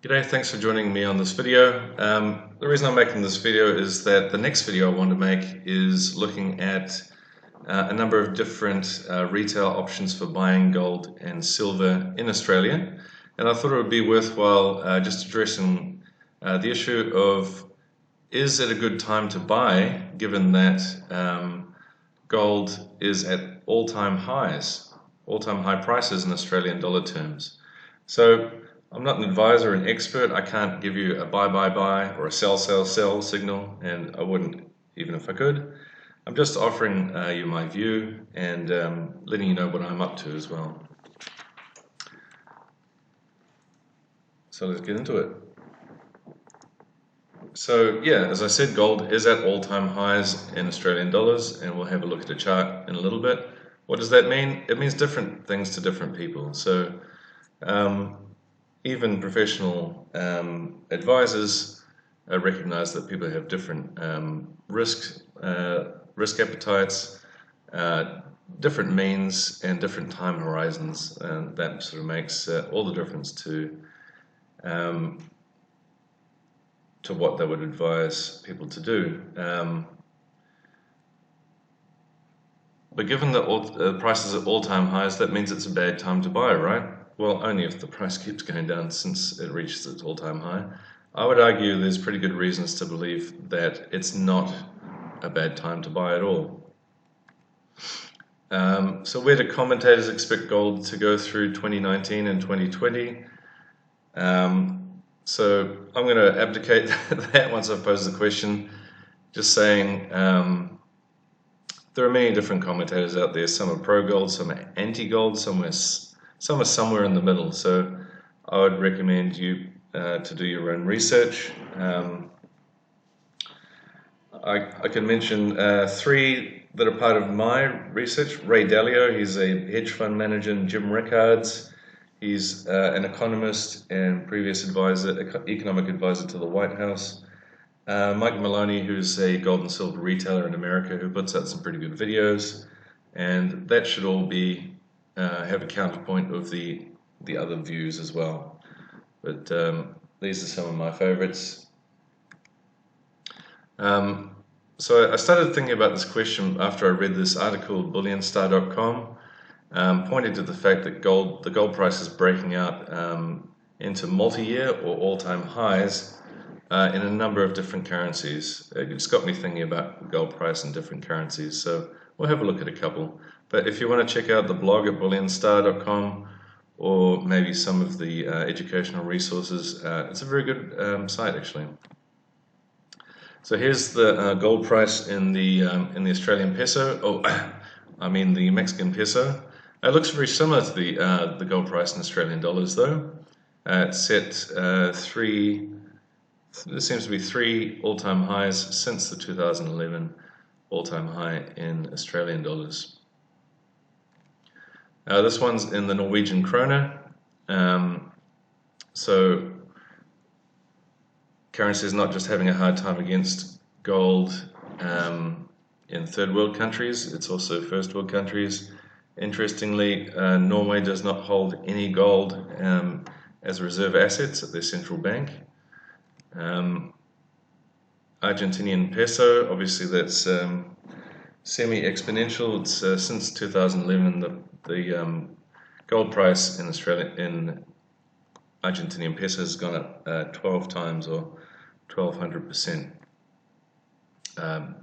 G'day, thanks for joining me on this video. The reason I'm making this video is that the next video I want to make is looking at a number of different retail options for buying gold and silver in Australia. And I thought it would be worthwhile just addressing the issue of, is it a good time to buy given that gold is at all-time highs, all-time high prices in Australian dollar terms. So I'm not an advisor, an expert. I can't give you a buy, buy, buy or a sell, sell, sell signal, and I wouldn't even if I could. I'm just offering you my view and letting you know what I'm up to as well. So let's get into it. So yeah, as I said, gold is at all-time highs in Australian dollars, and we'll have a look at the chart in a little bit. What does that mean? It means different things to different people. So even professional advisors recognize that people have different risk appetites, different means, and different time horizons, and that sort of makes all the difference to what they would advise people to do. But given that prices are all-time highs, that means it's a bad time to buy, right? Well, only if the price keeps going down since it reaches its all-time high. I would argue there's pretty good reasons to believe that it's not a bad time to buy at all. So where do commentators expect gold to go through 2019 and 2020? So I'm going to abdicate that once I've posed the question, just saying there are many different commentators out there. Some are pro-gold, some are anti-gold, some are somewhere in the middle. So I would recommend you to do your own research. I can mention three that are part of my research. Ray Dalio, he's a hedge fund manager, and Jim Rickards, he's an economist and previous economic advisor to the White House. Mike Maloney, who's a gold and silver retailer in America, who puts out some pretty good videos, and that should all be have a counterpoint of the other views as well. But these are some of my favorites. So I started thinking about this question after I read this article, bullionstar.com, pointed to the fact that the gold price is breaking out into multi-year or all-time highs in a number of different currencies. It's got me thinking about the gold price in different currencies, so we'll have a look at a couple. But if you want to check out the blog at bullionstar.com or maybe some of the educational resources, it's a very good site actually. So here's the gold price in the Australian peso. Oh, I mean the Mexican peso. It looks very similar to the gold price in Australian dollars, though. It's set there seems to be three all-time highs since the 2011 all-time high in Australian dollars. This one's in the Norwegian krone. So currency is not just having a hard time against gold in third world countries, it's also first world countries. Interestingly, Norway does not hold any gold as reserve assets at their central bank. Argentinian peso, obviously that's semi-exponential. It's since 2011 the gold price in Argentinian peso has gone up 12 times or 1,200%.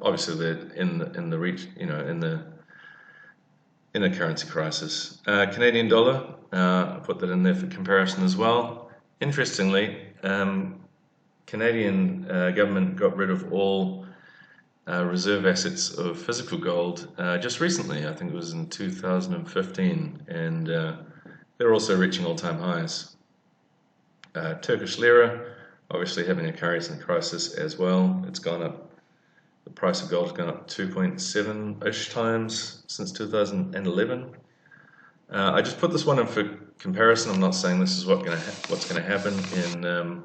Obviously they're in a currency crisis. Canadian dollar, I put that in there for comparison as well. Interestingly, Canadian government got rid of all reserve assets of physical gold just recently. I think it was in 2015, and they're also reaching all-time highs. Turkish lira, obviously having a currency crisis as well. It's gone up. The price of gold has gone up 2.7-ish times since 2011. I just put this one in for comparison. I'm not saying this is what's going to happen in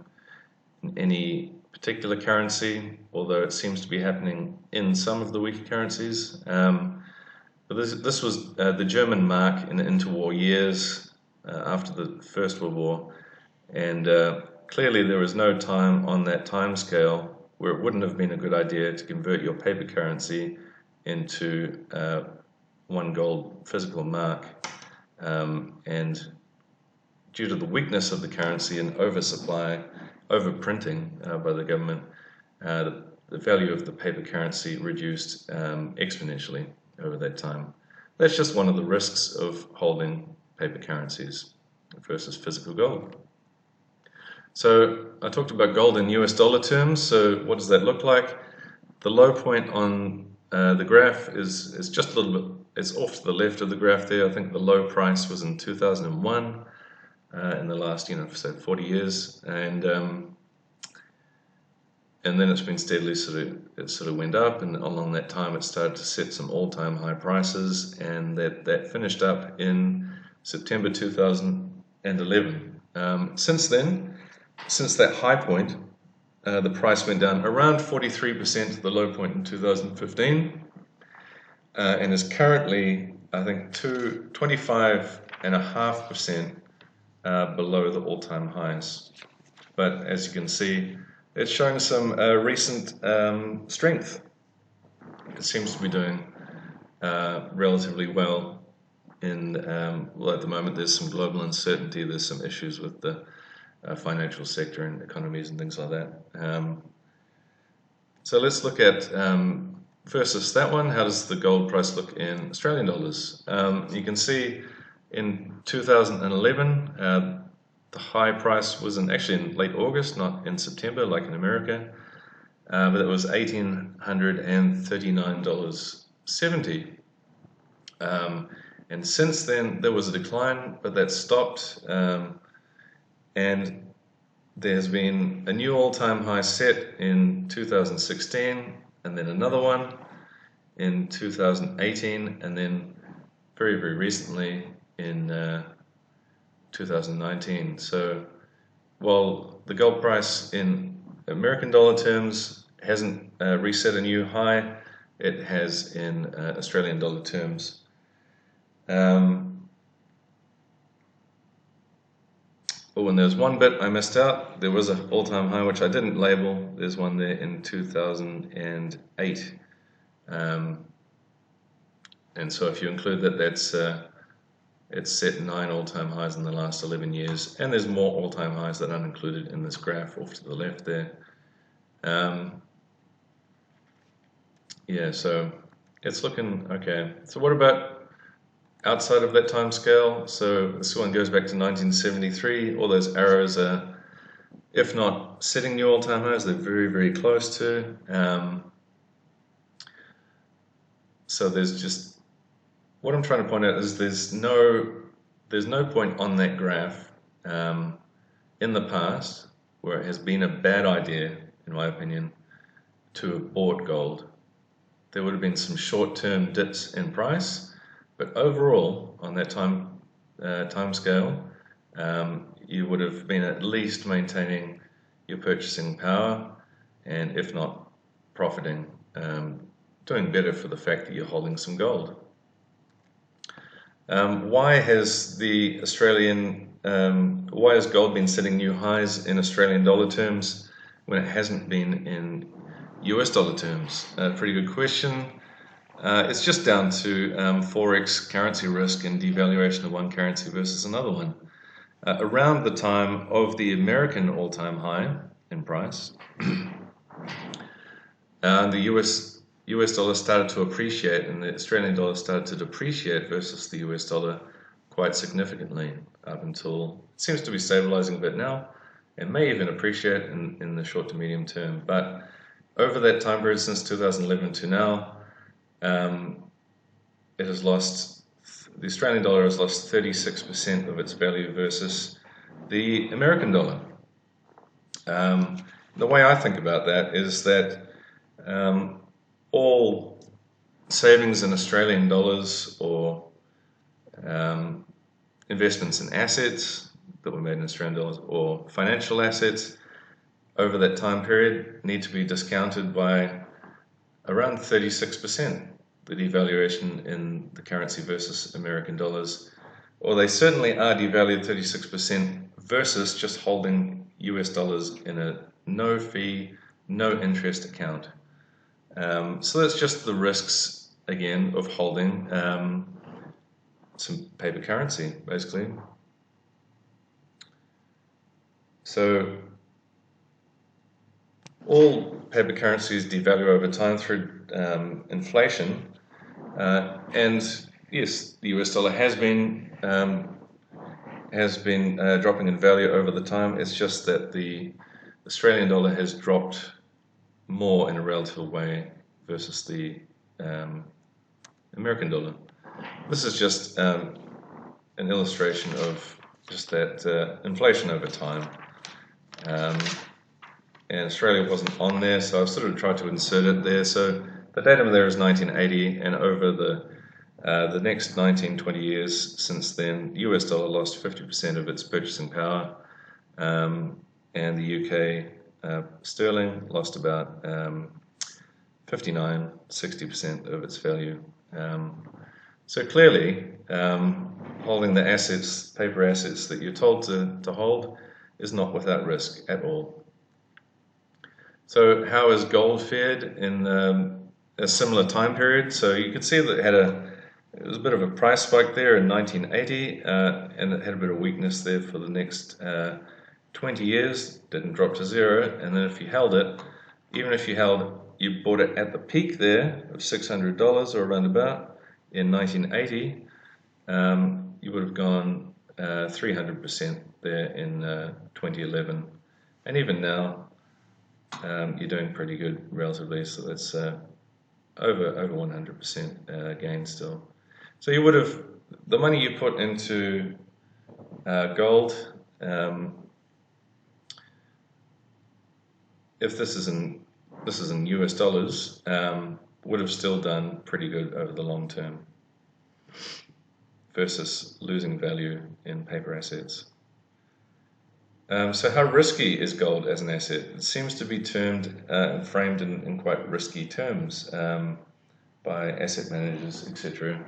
any particular currency, although it seems to be happening in some of the weaker currencies. But this was the German mark in the interwar years after the First World War, and clearly there was no time on that time scale where it wouldn't have been a good idea to convert your paper currency into one gold physical mark. And due to the weakness of the currency and oversupply, overprinting by the government, the value of the paper currency reduced exponentially over that time. That's just one of the risks of holding paper currencies versus physical gold. So I talked about gold in US dollar terms. So what does that look like? The low point on the graph is just a little bit, it's off to the left of the graph there. I think the low price was in 2001 in the last, say 40 years, and then it's been steadily it sort of went up, and along that time it started to set some all-time high prices, and that finished up in September 2011. Since then, since that high point, the price went down around 43% to the low point in 2015, and is currently, I think, 25.5% below the all-time highs. But as you can see, it's showing some recent strength. It seems to be doing relatively well in, well, at the moment there's some global uncertainty, there's some issues with the financial sector and economies and things like that. So let's look at, versus that one, how does the gold price look in Australian dollars? You can see in 2011, the high price was actually in late August, not in September like in America, but it was $1,839.70. And since then there was a decline, but that stopped, and there's been a new all-time high set in 2016, and then another one in 2018, and then very, very recently in 2019. So while the gold price in American dollar terms hasn't reset a new high, it has in Australian dollar terms. Oh, and there's one bit I missed out. There was an all-time high which I didn't label. There's one there in 2008. And so if you include that, it's set 9 all-time highs in the last 11 years, and there's more all-time highs that aren't included in this graph off to the left there. Yeah, so it's looking okay. So what about outside of that time scale? So this one goes back to 1973. All those arrows are, if not setting new all-time highs, they're very, very close to. So there's just, what I'm trying to point out is there's no point on that graph in the past where it has been a bad idea, in my opinion, to have bought gold. There would have been some short-term dips in price, but overall, on that time scale, you would have been at least maintaining your purchasing power, and if not profiting, doing better for the fact that you're holding some gold. Why has gold been setting new highs in Australian dollar terms when it hasn't been in US dollar terms? Pretty good question. It's just down to forex currency risk and devaluation of one currency versus another one. Around the time of the American all-time high in price, the US dollar started to appreciate, and the Australian dollar started to depreciate versus the US dollar quite significantly up until, it seems to be stabilizing a bit now. It may even appreciate in the short to medium term, but over that time period since 2011 to now, it has lost, the Australian dollar has lost 36% of its value versus the American dollar. The way I think about that is that all savings in Australian dollars or investments in assets that were made in Australian dollars or financial assets over that time period need to be discounted by around 36%, the devaluation in the currency versus American dollars, or they certainly are devalued 36% versus just holding US dollars in a no fee, no interest account. So that's just the risks, again, of holding some paper currency, basically. So all paper currencies devalue over time through inflation, and yes, the US dollar has been dropping in value over the time. It's just that the Australian dollar has dropped more in a relative way versus the American dollar. This is just an illustration of just that inflation over time. And Australia wasn't on there, so I've sort of tried to insert it there. So the datum there is 1980, and over the next 19-20 years since then, US dollar lost 50% of its purchasing power, and the UK sterling lost about 59-60% of its value. So clearly, holding the assets, paper assets that you're told to hold, is not without risk at all. So how has gold fared in a similar time period? So you can see that it was a bit of a price spike there in 1980, and it had a bit of weakness there for the next 20 years, didn't drop to zero, and then if you held it, even if you bought it at the peak there of $600 or around about in 1980, you would have gone 300% there in 2011, and even now you're doing pretty good relatively, so that's over 100% gain still. So you would have, the money you put into gold, if this is in US dollars, would have still done pretty good over the long term versus losing value in paper assets. So how risky is gold as an asset? It seems to be termed and framed in quite risky terms by asset managers, etc.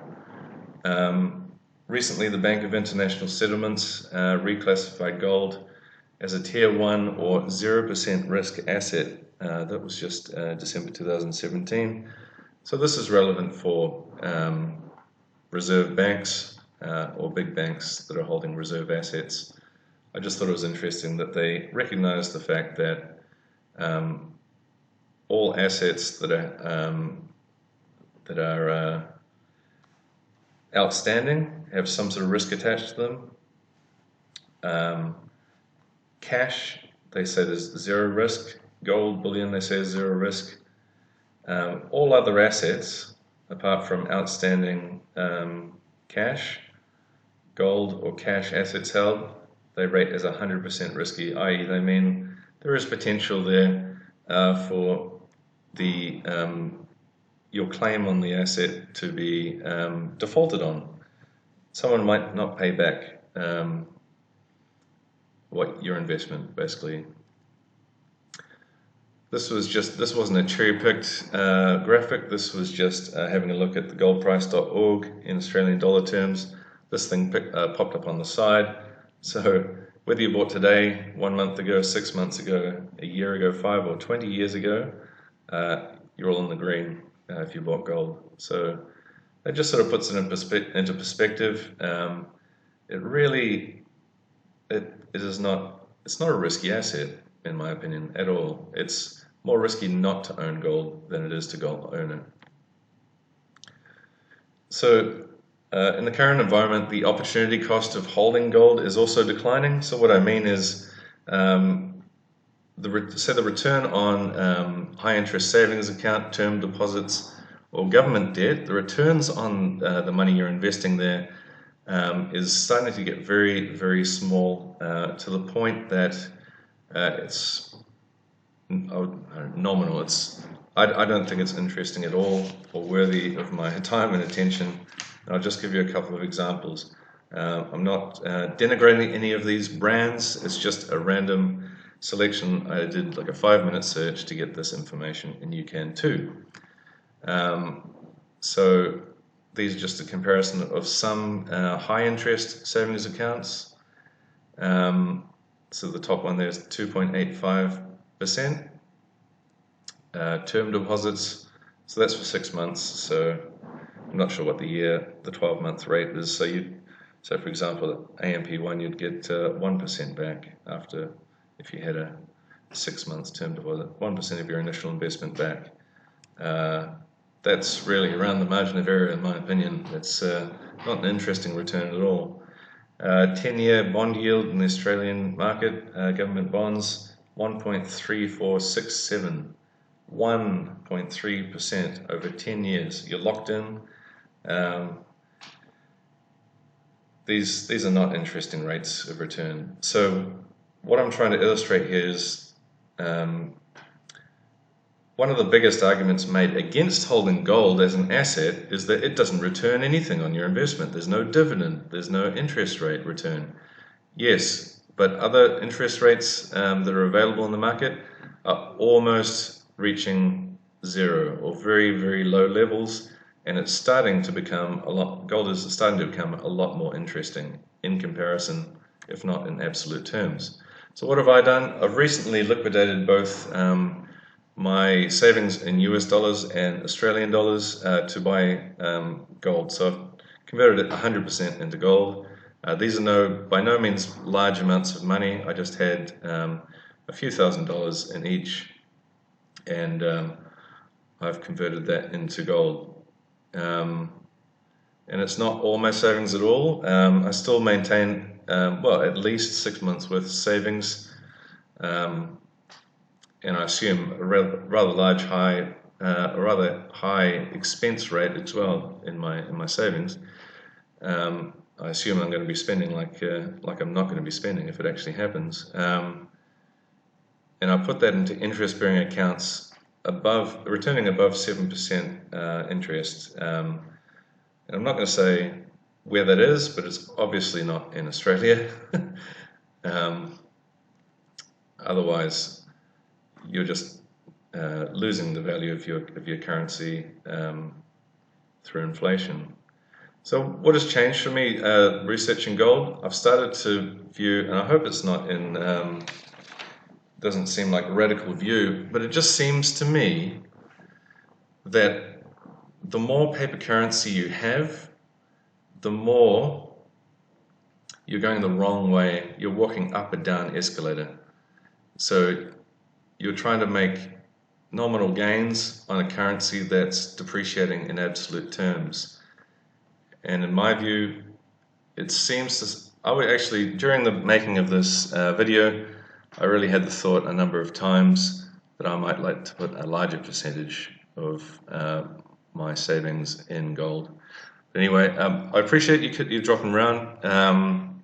Recently, the Bank of International Settlements reclassified gold as a Tier 1 or 0% risk asset. That was just December 2017. So this is relevant for reserve banks or big banks that are holding reserve assets. I just thought it was interesting that they recognized the fact that all assets that are outstanding have some sort of risk attached to them. Cash, they say there's zero risk. Gold, bullion, they say is zero risk. All other assets, apart from outstanding cash, gold or cash assets held, they rate as 100% risky, i.e. they mean there is potential there for your claim on the asset to be defaulted on. Someone might not pay back what your investment, basically. This wasn't a cherry-picked graphic. This was just having a look at the goldprice.org in Australian dollar terms. This thing popped up on the side. So whether you bought today, 1 month ago, 6 months ago, a year ago, 5 or 20 years ago, you're all in the green if you bought gold. So that just sort of puts it into perspective. It's not a risky asset, in my opinion, at all. It's more risky not to own gold than it is to own it. So in the current environment, the opportunity cost of holding gold is also declining. So what I mean is, the return on high interest savings account, term deposits, or government debt, the returns on the money you're investing there is starting to get very, very small, to the point that it's nominal. I don't think it's interesting at all or worthy of my time and attention. And I'll just give you a couple of examples. I'm not denigrating any of these brands. It's just a random selection. I did like a 5-minute search to get this information, and you can too. So these are just a comparison of some high interest savings accounts. So the top one there is 2.85%. Term deposits, so that's for 6 months, so I'm not sure what the 12-month rate is. So for example, at AMP1 you'd get 1% back after, if you had a 6 months term deposit, 1% of your initial investment back. That's really around the margin of error in my opinion. It's not an interesting return at all. 10-year bond yield in the Australian market, government bonds, 1.3467, 1.3% over 10 years. You're locked in. These are not interesting rates of return. So what I'm trying to illustrate here is one of the biggest arguments made against holding gold as an asset is that it doesn't return anything on your investment. There's no dividend, there's no interest rate return. Yes, but other interest rates that are available in the market are almost reaching zero or very, very low levels, and it's starting to become gold is starting to become a lot more interesting in comparison, if not in absolute terms. So what have I done? I've recently liquidated both my savings in US dollars and Australian dollars to buy gold. So I've converted it 100% into gold. These are by no means large amounts of money. I just had a few $1,000s in each, and I've converted that into gold. And it's not all my savings at all. I still maintain well, at least 6 months worth of savings. And I assume a rather high expense rate as well in my savings. I assume I'm going to be spending like I'm not going to be spending if it actually happens. And I put that into interest-bearing accounts returning above 7% interest. And I'm not going to say where that is, but it's obviously not in Australia. Otherwise, you're just losing the value of your currency through inflation. So what has changed for me researching gold? I've started to view, and I hope it's not doesn't seem like a radical view, but it just seems to me that the more paper currency you have, the more you're going the wrong way. You're walking up a down escalator. So you're trying to make nominal gains on a currency that's depreciating in absolute terms. And in my view, it seems to, during the making of this video, I really had the thought a number of times that I might like to put a larger percentage of my savings in gold. But anyway, I appreciate you dropping around.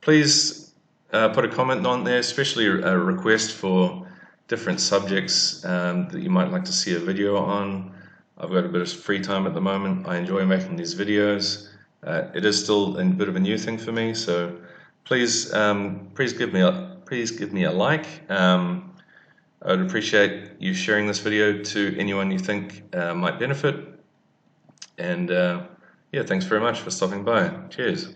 Please put a comment on there, especially a request for different subjects that you might like to see a video on. I've got a bit of free time at the moment. I enjoy making these videos. It is still a bit of a new thing for me, so please give me a like. I would appreciate you sharing this video to anyone you think might benefit. And yeah, thanks very much for stopping by. Cheers.